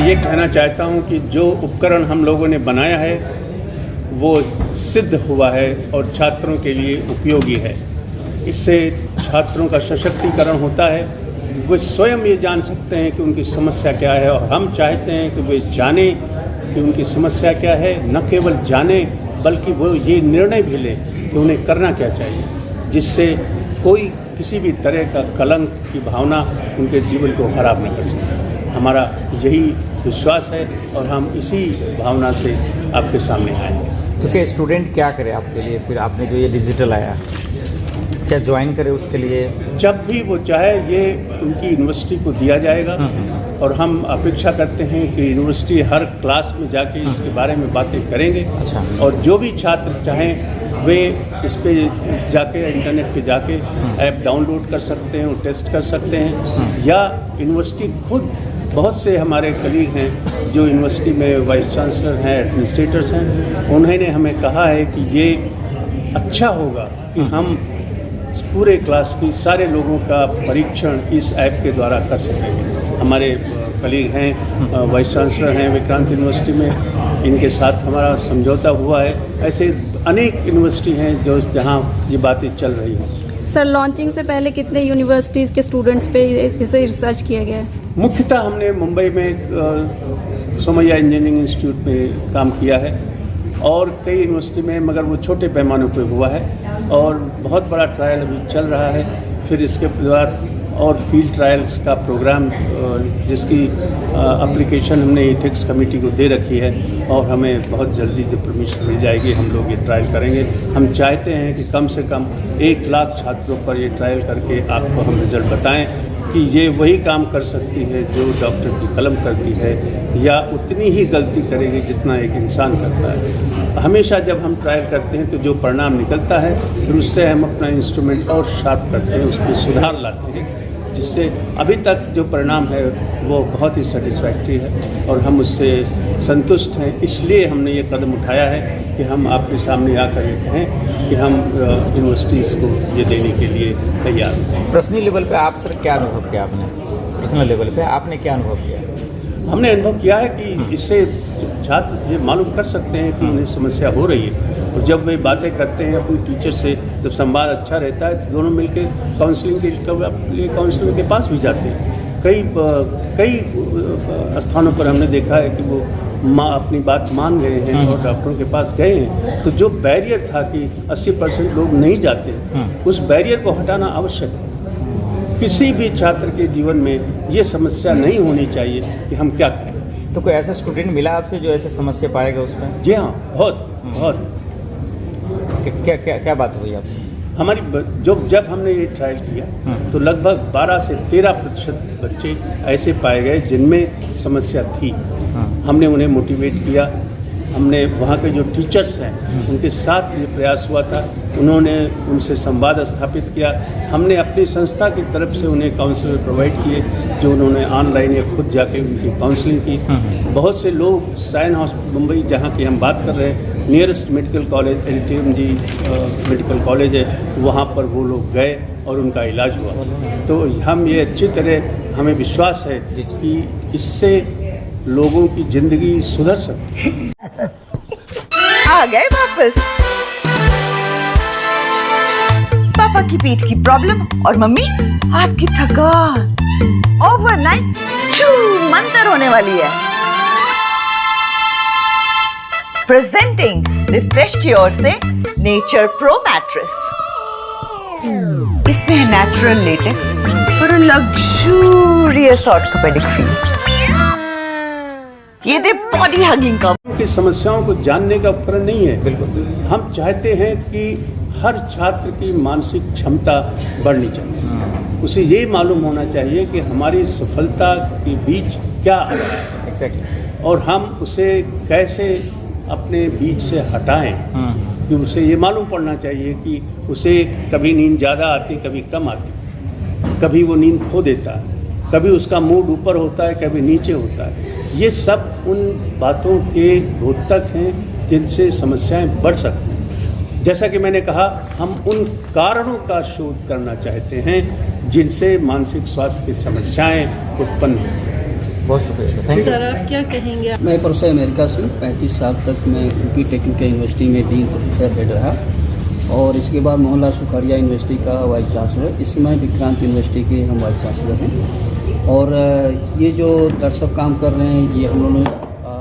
ये कहना चाहता हूँ कि जो उपकरण हम लोगों ने बनाया है वो सिद्ध हुआ है और छात्रों के लिए उपयोगी है। इससे छात्रों का सशक्तिकरण होता है, वे स्वयं ये जान सकते हैं कि उनकी समस्या क्या है, और हम चाहते हैं कि वे जानें कि उनकी समस्या क्या है। न केवल जानें बल्कि वो ये निर्णय भी लें कि उन्हें करना क्या चाहिए, जिससे कोई किसी भी तरह का कलंक की भावना उनके जीवन को खराब न कर सके। हमारा यही विश्वास है और हम इसी भावना से आपके सामने आए हैं। तो क्या स्टूडेंट क्या करे आपके लिए? फिर आपने जो ये डिजिटल आया, क्या ज्वाइन करे उसके लिए? जब भी वो चाहे ये उनकी यूनिवर्सिटी को दिया जाएगा, और हम अपेक्षा करते हैं कि यूनिवर्सिटी हर क्लास में जाके इसके बारे में बातें करेंगे। अच्छा। और जो भी छात्र चाहें वे इस पे जाके इंटरनेट पे जाके ऐप डाउनलोड कर सकते हैं और टेस्ट कर सकते हैं, या यूनिवर्सिटी खुद, बहुत से हमारे कलीग हैं जो यूनिवर्सिटी में वाइस चांसलर हैं, एडमिनिस्ट्रेटर्स हैं, उन्होंने हमें कहा है कि ये अच्छा होगा कि हम पूरे क्लास की सारे लोगों का परीक्षण इस ऐप के द्वारा कर सकेंगे। हमारे कलीग हैं, वाइस चांसलर हैं विक्रांत यूनिवर्सिटी में, इनके साथ हमारा समझौता हुआ है। ऐसे अनेक यूनिवर्सिटी हैं जो जहां ये बातें चल रही हैं। सर, लॉन्चिंग से पहले कितने यूनिवर्सिटीज़ के स्टूडेंट्स पे इसे रिसर्च किया गया है? मुख्यतः हमने मुंबई में सोमैया इंजीनियरिंग इंस्टीट्यूट में काम किया है और कई यूनिवर्सिटी में, मगर वो छोटे पैमाने पर हुआ है, और बहुत बड़ा ट्रायल अभी चल रहा है। फिर इसके बाद और फील्ड ट्रायल्स का प्रोग्राम, जिसकी एप्लीकेशन हमने एथिक्स कमेटी को दे रखी है, और हमें बहुत जल्दी जब परमिशन मिल जाएगी हम लोग ये ट्रायल करेंगे। हम चाहते हैं कि कम से कम 1 लाख छात्रों पर ये ट्रायल करके आपको हम रिजल्ट बताएं कि ये वही काम कर सकती है जो डॉक्टर की कलम करती है, या उतनी ही गलती करेगी जितना एक इंसान करता है। हमेशा जब हम ट्रायल करते हैं तो जो परिणाम निकलता है फिर उससे हम अपना इंस्ट्रूमेंट और शार्प करते हैं, उसमें सुधार लाते हैं, जिससे अभी तक जो परिणाम है वो बहुत ही सेटिस्फैक्ट्री है और हम उससे संतुष्ट हैं। इसलिए हमने ये कदम उठाया है कि हम आपके सामने आकर ये कहें कि हम यूनिवर्सिटीज़ को ये देने के लिए तैयार हैं। पर्सनल लेवल पे आप सर क्या अनुभव किया आपने? पर्सनल लेवल पे आपने क्या अनुभव किया? हमने अनुभव किया है कि इससे छात्र ये मालूम कर सकते हैं कि उन्हें समस्या हो रही है, और जब वे बातें करते हैं अपनी टीचर से, जब संवाद अच्छा रहता है तो दोनों मिलकर काउंसलर के पास भी जाते हैं। कई स्थानों पर हमने देखा है कि वो अपनी बात मान गए हैं और डॉक्टरों के पास गए हैं। तो जो बैरियर था कि 80% लोग नहीं जाते, उस बैरियर को हटाना आवश्यक है। किसी भी छात्र के जीवन में ये समस्या नहीं होनी चाहिए कि हम क्या करें। तो कोई ऐसा स्टूडेंट मिला आपसे जो ऐसे समस्या पाएगा उसमें? जी हाँ, बहुत। क्या बात हुई आपसे? हमारी जब हमने ये ट्रायल किया तो लगभग 12 से 13% बच्चे ऐसे पाए गए जिनमें समस्या थी। हमने उन्हें मोटिवेट किया, हमने वहाँ के जो टीचर्स हैं उनके साथ ये प्रयास हुआ था, उन्होंने उनसे संवाद स्थापित किया। हमने अपनी संस्था की तरफ से उन्हें काउंसलर प्रोवाइड किए, जो उन्होंने ऑनलाइन या खुद जाके उनकी काउंसलिंग की। बहुत से लोग साइन हॉस्पिटल मुंबई, जहाँ की हम बात कर रहे हैं, nearest medical college LTMG medical college है, वहाँ पर वो लोग गए और उनका इलाज हुआ। तो हम ये अच्छी तरह, हमें विश्वास है कि इससे लोगों की ज़िंदगी सुधर सकती। आ गए वापस। पापा की पेट की प्रॉब्लम और मम्मी आपकी थकान ओवरनाइट मंतर होने वाली है। प्रेजेंटिंग रिफ्रेश की ओर से नेचर प्रो मैट्रेस। इसमें है natural latex for a luxurious orthopaedic feel. ये दे बॉडी हगिंग का। की समस्याओं को जानने का उपकरण नहीं है। बिल्कुल, हम चाहते हैं कि हर छात्र की मानसिक क्षमता बढ़नी चाहिए। उसे ये मालूम होना चाहिए कि हमारी सफलता के बीच क्या आ रहा है। एग्जैक्टली। और हम उसे कैसे अपने बीच से हटाएं। कि उसे ये मालूम पड़ना चाहिए कि उसे कभी नींद ज़्यादा आती, कभी कम आती, कभी वो नींद खो देता है, कभी उसका मूड ऊपर होता है, कभी नीचे होता है। ये सब उन बातों के द्योतक हैं जिनसे समस्याएं बढ़ सकती हैं। जैसा कि मैंने कहा, हम उन कारणों का शोध करना चाहते हैं जिनसे मानसिक स्वास्थ्य की समस्याएं उत्पन्न होती हैं। बहुत शुक्रिया सर, थैंक यू। सर आप क्या कहेंगे? मैं प्रोफेसर अमेरिका से 35 साल तक मैं यूपी टेक्निकल यूनिवर्सिटी में डीन प्रोफेसर हेड रहा और इसके बाद मोहनलाल सुखाड़िया यूनिवर्सिटी का वाइस चांसलर, इस समय विक्रांत यूनिवर्सिटी के हम वाइस चांसलर हैं। और ये जो डॉक्टर साहब काम कर रहे हैं, ये हम लोगों ने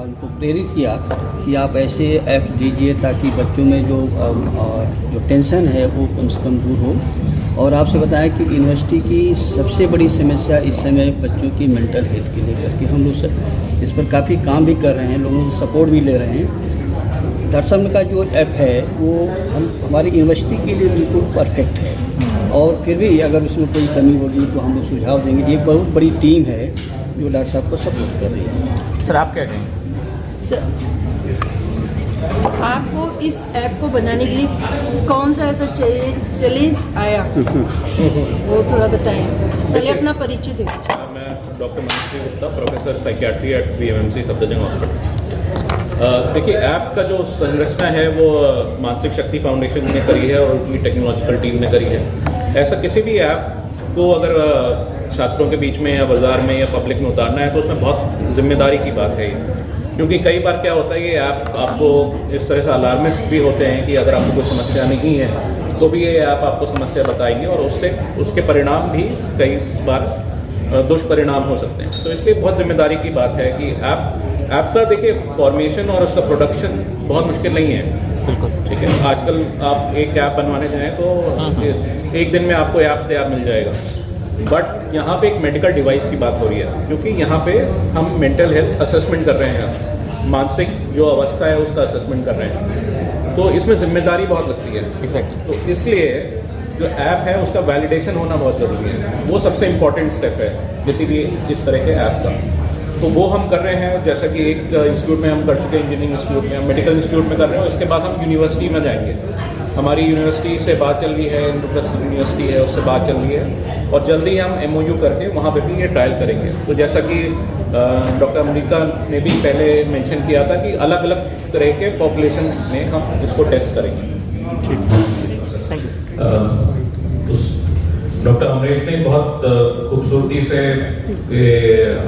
उनको प्रेरित किया कि आप ऐसे ऐप दीजिए ताकि बच्चों में जो टेंशन है वो कम से कम दूर हो। और आपसे बताएं कि यूनिवर्सिटी की सबसे बड़ी समस्या इस समय बच्चों की मेंटल हेल्थ के लेकर के हम लोग इस पर काफ़ी काम भी कर रहे हैं, लोगों से सपोर्ट भी ले रहे हैं। डॉक्टर साहब का जो ऐप है वो हमारी यूनिवर्सिटी के लिए बिल्कुल परफेक्ट है और फिर भी अगर उसमें कोई कमी होगी तो हम लोग सुझाव देंगे। एक बहुत बड़ी टीम है जो डॉक्टर साहब को सपोर्ट कर रही है। सर आप क्या कहेंगे? आपको इस ऐप को बनाने के लिए कौन सा ऐसा चैलेंज आया वो थोड़ा बताएं। पहले अपना परिचय दें। मैं doctor Manish Gupta, professor psychiatry at BMMC Safdarjung hospital. देखिए, ऐप का जो संरचना है वो मानसिक शक्ति फाउंडेशन ने करी है और उनकी टेक्नोलॉजिकल टीम ने करी है। ऐसा किसी भी ऐप को अगर छात्रों के बीच में या बाजार में या पब्लिक में उतारना है तो उसमें बहुत जिम्मेदारी की बात है ये, क्योंकि कई बार क्या होता है ये ऐप आपको इस तरह से अलार्मिस्ट भी होते हैं कि अगर आपको कोई समस्या नहीं है तो भी ये ऐप आपको समस्या बताएंगे और उसके परिणाम भी कई बार दुष्परिणाम हो सकते हैं। तो इसलिए बहुत जिम्मेदारी की बात है कि ऐप का देखिए फॉर्मेशन और उसका प्रोडक्शन बहुत मुश्किल नहीं है। बिल्कुल ठीक है, आजकल आप एक ऐप बनवाने जाएँ तो एक दिन में आपको ऐप तैयार मिल जाएगा। बट यहाँ पे एक मेडिकल डिवाइस की बात हो रही है, क्योंकि यहाँ पे हम मेंटल हेल्थ असेसमेंट कर रहे हैं, मानसिक जो अवस्था है उसका असेसमेंट कर रहे हैं, तो इसमें जिम्मेदारी बहुत लगती है। एग्जैक्टली। तो इसलिए जो ऐप है उसका वैलिडेशन होना बहुत ज़रूरी है, वो सबसे इम्पॉर्टेंट स्टेप है किसी भी इस तरह के ऐप का। तो वो हम कर रहे हैं, जैसा कि एक इंस्टीट्यूट में हम कर चुके हैं, इंजीनियरिंग इंस्टीट्यूट में, हम मेडिकल इंस्टीट्यूट में कर रहे हैं। इसके बाद हम यूनिवर्सिटी में जाएंगे। हमारी यूनिवर्सिटी से बात चल रही है, इंद्रप्रस्थ यूनिवर्सिटी है, उससे बात चल रही है और जल्दी ही हम MOU करके वहाँ पे भी ये ट्रायल करेंगे। तो जैसा कि डॉक्टर अमरीका ने भी पहले मेंशन किया था कि अलग अलग तरह के पॉपुलेशन में हम इसको टेस्ट करेंगे। डॉक्टर अमरीश ने बहुत खूबसूरती से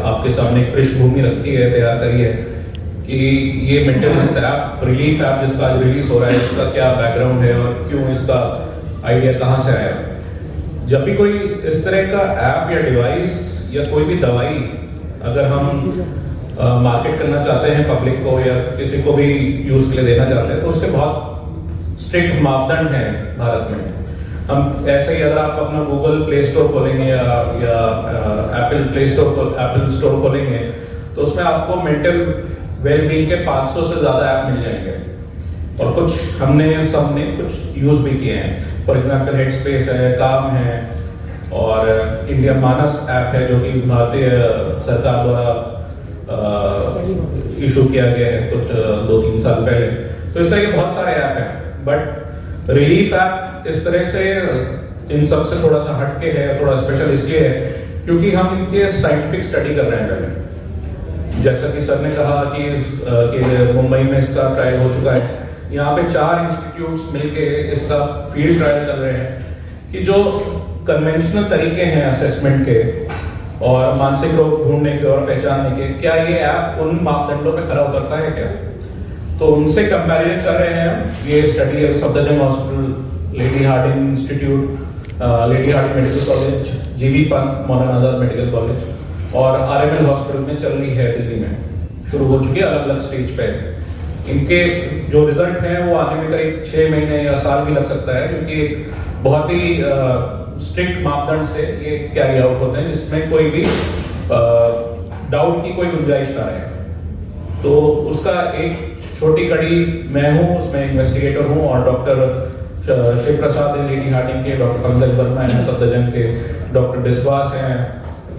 आपके सामने एक पृष्ठभूमि रखी है, तैयार करी है कि ये mental health app, relief app जिसका आज रिलीज हो रहा है, इसका क्या बैकग्राउंड है और क्यों इसका आइडिया कहाँ से आया। जब भी कोई इस तरह का ऐप या डिवाइस या कोई भी दवाई अगर हम मार्केट करना चाहते हैं पब्लिक को या किसी को भी यूज के लिए देना चाहते हैं तो उसके बहुत स्ट्रिक्ट मापदंड हैं भारत में। हम ऐसे ही अगर आप अपना गूगल प्ले स्टोर खोलेंगे या एप्पल स्टोर खोलेंगे तो उसमें आपको मेंटल वेलबींग के 500 से ज़्यादा ऐप मिल जाएंगे और कुछ सबने कुछ यूज़ भी किए हैं। फॉर एग्जांपल हेड स्पेस है, काम है और इंडिया मानस ऐप है जो कि भारतीय सरकार द्वारा इशू किया गया है कुछ 2-3 साल पहले। तो इस तरह के बहुत सारे ऐप हैं, बट रिलीफ ऐप इस तरह से इन सब से थोड़ा सा हटके है, थोड़ा स्पेशल इसलिए है क्योंकि हम इनके साइंटिफिक स्टडी कर रहे हैं पहले। जैसा कि सर ने कहा कि मुंबई में इसका ट्रायल हो चुका है। यहाँ पे 4 इंस्टीट्यूट्स मिलके इसका फील्ड ट्रायल कर रहे हैं कि जो कन्वेंशनल तरीके हैं असेसमेंट के और मानसिक रोग ढूंढने के और पहचानने के, क्या ये ऐप उन मापदंडों पे खरा उतरता है क्या। तो उनसे कंपैरिजन कर रहे हैं। ये स्टडी है Safdarjung hospital, lady Hardinge institute, lady Hardinge medical college, GB Pant Maulana Azad medical college और RML हॉस्पिटल में चल रही है, दिल्ली में शुरू हो चुकी है अलग अलग स्टेज पे। इनके जो रिजल्ट हैं वो आने में करीब 6 महीने या साल भी लग सकता है, क्योंकि एक बहुत ही स्ट्रिक्ट मापदंड से ये कैरी आउट होते हैं जिसमें कोई भी डाउट की कोई गुंजाइश ना रहे। तो उसका एक छोटी कड़ी मैं हूँ, उसमें इन्वेस्टिगेटर हूँ और डॉक्टर शिव प्रसाद है लेडी हार्डिंग के, डॉक्टर पंकज वर्मा हैं सफदरजंग के, डॉक्टर बिस्वास हैं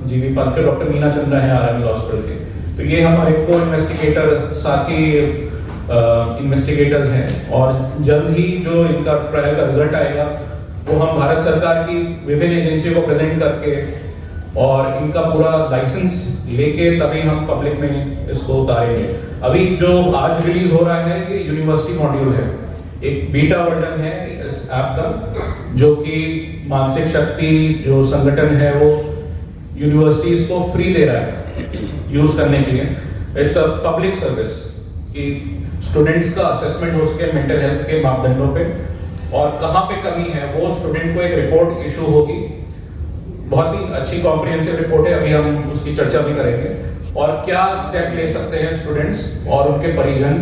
जीबी पंत के, डॉक्टर मीना चंद्रा हैं RML हॉस्पिटल के। तो ये हमारे को इन्वेस्टिगेटर साथी इन्वेस्टिगेटर्स हैं और जल्द ही जो इनका ट्रायल का रिजल्ट आएगा वो हम भारत सरकार की विभिन्न एजेंसियों को प्रेजेंट करके और इनका पूरा लाइसेंस लेके तभी हम पब्लिक में इसको उतारेंगे। अभी जो आज रिलीज हो रहा है ये यूनिवर्सिटी मॉड्यूल है, एक बीटा वर्जन है इस ऐप का, जो कि मानसिक शक्ति जो संगठन है वो यूनिवर्सिटीज को फ्री दे रहा है यूज करने के लिए। इट्स अ पब्लिक सर्विस कि स्टूडेंट्स का असेसमेंट हो सके मेंटल हेल्थ के मापदंडों पे, और कहाँ पे कमी है वो स्टूडेंट को एक रिपोर्ट इशू होगी। बहुत ही अच्छी कॉम्प्रिहेंसिव रिपोर्ट है, अभी हम उसकी चर्चा भी करेंगे, और क्या स्टेप ले सकते हैं स्टूडेंट्स और उनके परिजन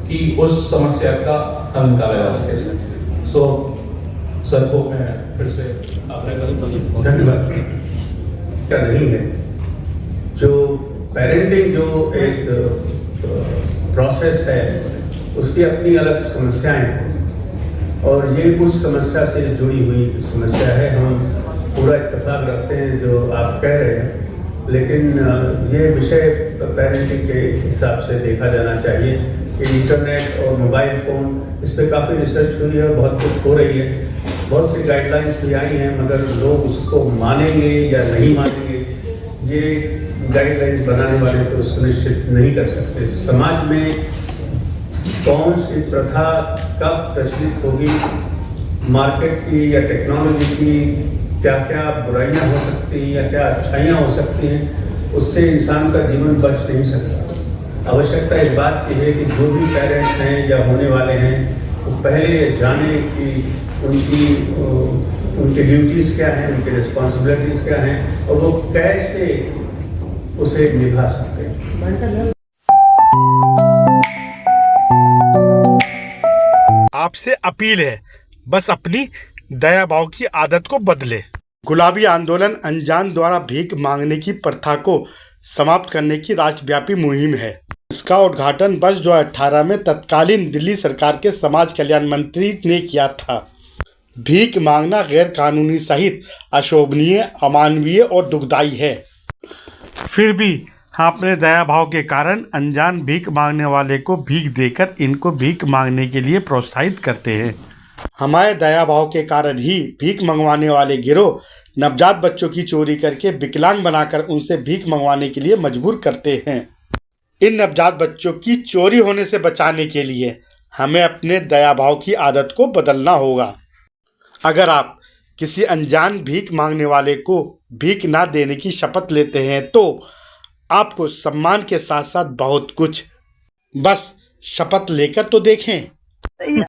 कि उस समस्या का हल निकाला जा सके। सो सर को मैं फिर से धन्यवाद। क्या नहीं है, जो पेरेंटिंग जो एक प्रोसेस है उसकी अपनी अलग समस्याएं हैं, और ये उस समस्या से जुड़ी हुई समस्या है। हम पूरा इत्तेफाक रखते हैं जो आप कह रहे हैं, लेकिन ये विषय पेरेंटिंग के हिसाब से देखा जाना चाहिए कि इंटरनेट और मोबाइल फ़ोन, इस पर काफ़ी रिसर्च हुई है, बहुत कुछ हो रही है, बहुत सी गाइडलाइंस भी आई हैं, मगर लोग उसको मानेंगे या नहीं मानेंगे ये गाइडलाइंस बनाने वाले तो सुनिश्चित नहीं कर सकते। समाज में कौन सी प्रथा कब प्रचलित होगी, मार्केट की या टेक्नोलॉजी की क्या क्या बुराइयां हो सकती हैं या क्या अच्छाइयां हो सकती हैं, उससे इंसान का जीवन बच नहीं सकता। आवश्यकता इस बात की है कि जो भी पेरेंट्स हैं या होने वाले हैं वो पहले जाने कि उनकी ड्यूटीज़ क्या हैं, उनकी रिस्पॉन्सिबिलिटीज़ क्या हैं, और वो कैसे उसे निभा सकते हैं। आपसे अपील है, बस अपनी दया भाव की आदत को बदले। गुलाबी आंदोलन अनजान द्वारा भीख मांगने की प्रथा को समाप्त करने की राष्ट्रव्यापी मुहिम है। इसका उद्घाटन वर्ष 2018 में तत्कालीन दिल्ली सरकार के समाज कल्याण मंत्री ने किया था। भीख मांगना गैर कानूनी सहित अशोभनीय, अमानवीय और दुखदायी है। फिर भी हम अपने दया भाव के कारण अनजान भीख मांगने वाले को भीख देकर इनको भीख मांगने के लिए प्रोत्साहित करते हैं। हमारे दया भाव के कारण ही भीख मंगवाने वाले गिरोह नवजात बच्चों की चोरी करके विकलांग बनाकर उनसे भीख मंगवाने के लिए मजबूर करते हैं। इन नवजात बच्चों की चोरी होने से बचाने के लिए हमें अपने दया भाव की आदत को बदलना होगा। अगर आप किसी अनजान भीख मांगने वाले को भीख ना देने की शपथ लेते हैं तो आपको सम्मान के साथ साथ बहुत कुछ, बस शपथ लेकर तो देखें।